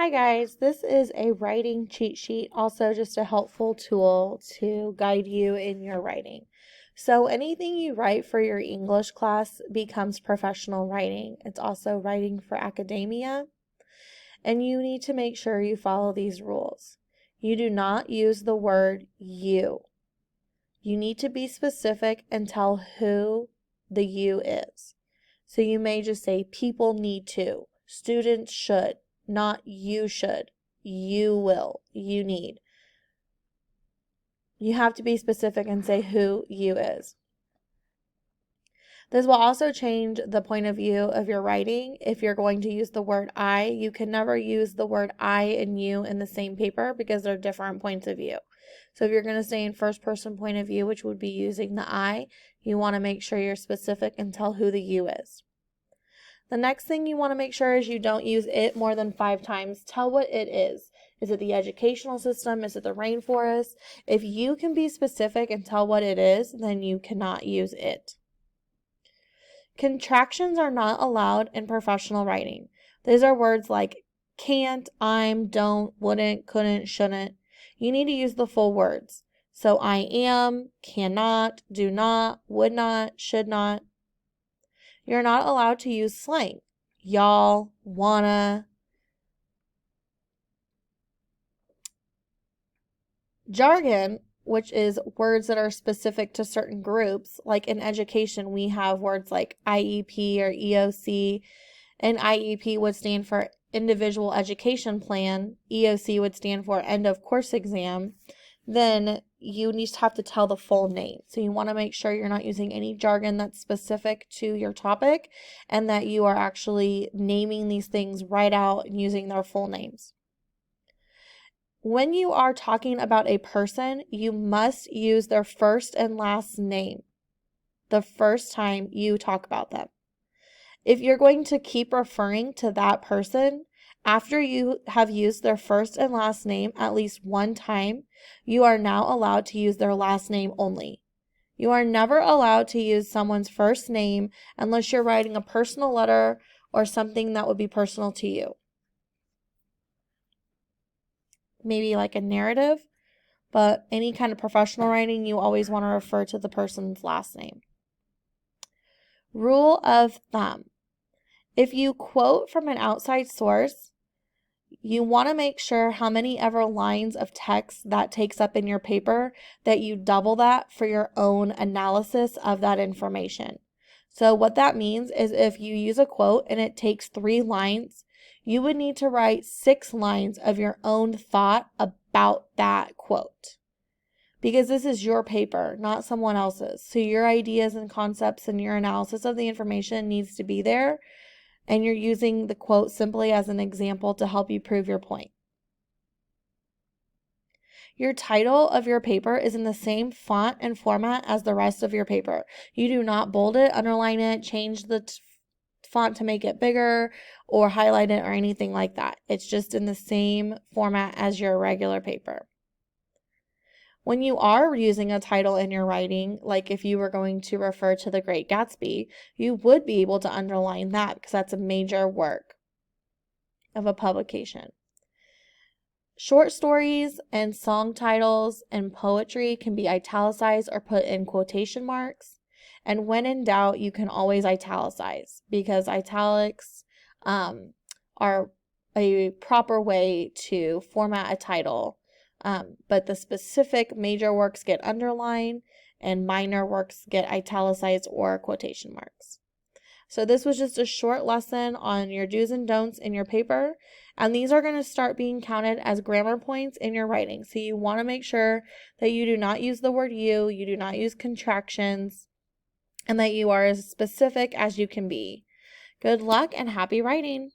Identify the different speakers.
Speaker 1: Hi guys, this is a writing cheat sheet, also just a helpful tool to guide you in your writing. So anything you write for your English class becomes professional writing. It's also writing for academia, and you need to make sure you follow these rules. You do not use the word you. You need to be specific and tell who the you is. So you may just say people need to, students should, not you should, you will, you need. You have to be specific and say who you is. This will also change the point of view of your writing. If you're going to use the word I, you can never use the word I and you in the same paper because they're different points of view. So if you're going to stay in first person point of view, which would be using the I, you want to make sure you're specific and tell who the you is. The next thing you want to make sure is you don't use it more than 5 times. Tell what it is. Is it the educational system? Is it the rainforest? If you can be specific and tell what it is, then you cannot use it. Contractions are not allowed in professional writing. These are words like can't, I'm, don't, wouldn't, couldn't, shouldn't. You need to use the full words. So I am, cannot, do not, would not, should not. You're not allowed to use slang. Y'all, wanna. Jargon, which is words that are specific to certain groups, like in education, we have words like IEP or EOC, and IEP would stand for Individual Education Plan, EOC would stand for End of Course Exam, then you need to have to tell the full name. So you want to make sure you're not using any jargon that's specific to your topic and that you are actually naming these things right out and using their full names. When you are talking about a person, you must use their first and last name the first time you talk about them. If you're going to keep referring to that person after you have used their first and last name at least one time, you are now allowed to use their last name only. You are never allowed to use someone's first name unless you're writing a personal letter or something that would be personal to you. Maybe like a narrative, but any kind of professional writing, you always want to refer to the person's last name. Rule of thumb. If you quote from an outside source, you want to make sure how many ever lines of text that takes up in your paper that you double that for your own analysis of that information. So what that means is if you use a quote and it takes 3 lines, you would need to write 6 lines of your own thought about that quote. Because this is your paper, not someone else's. So your ideas and concepts and your analysis of the information needs to be there. And you're using the quote simply as an example to help you prove your point. Your title of your paper is in the same font and format as the rest of your paper. You do not bold it, underline it, change the font to make it bigger, or highlight it or anything like that. It's just in the same format as your regular paper. When you are using a title in your writing, like if you were going to refer to The Great Gatsby, you would be able to underline that because that's a major work of a publication. Short stories and song titles and poetry can be italicized or put in quotation marks. And when in doubt, you can always italicize because italics are a proper way to format a title. But the specific major works get underlined and minor works get italicized or quotation marks. So this was just a short lesson on your do's and don'ts in your paper, and these are going to start being counted as grammar points in your writing. So you want to make sure that you do not use the word you do not use contractions, and that you are as specific as you can be. Good luck and happy writing!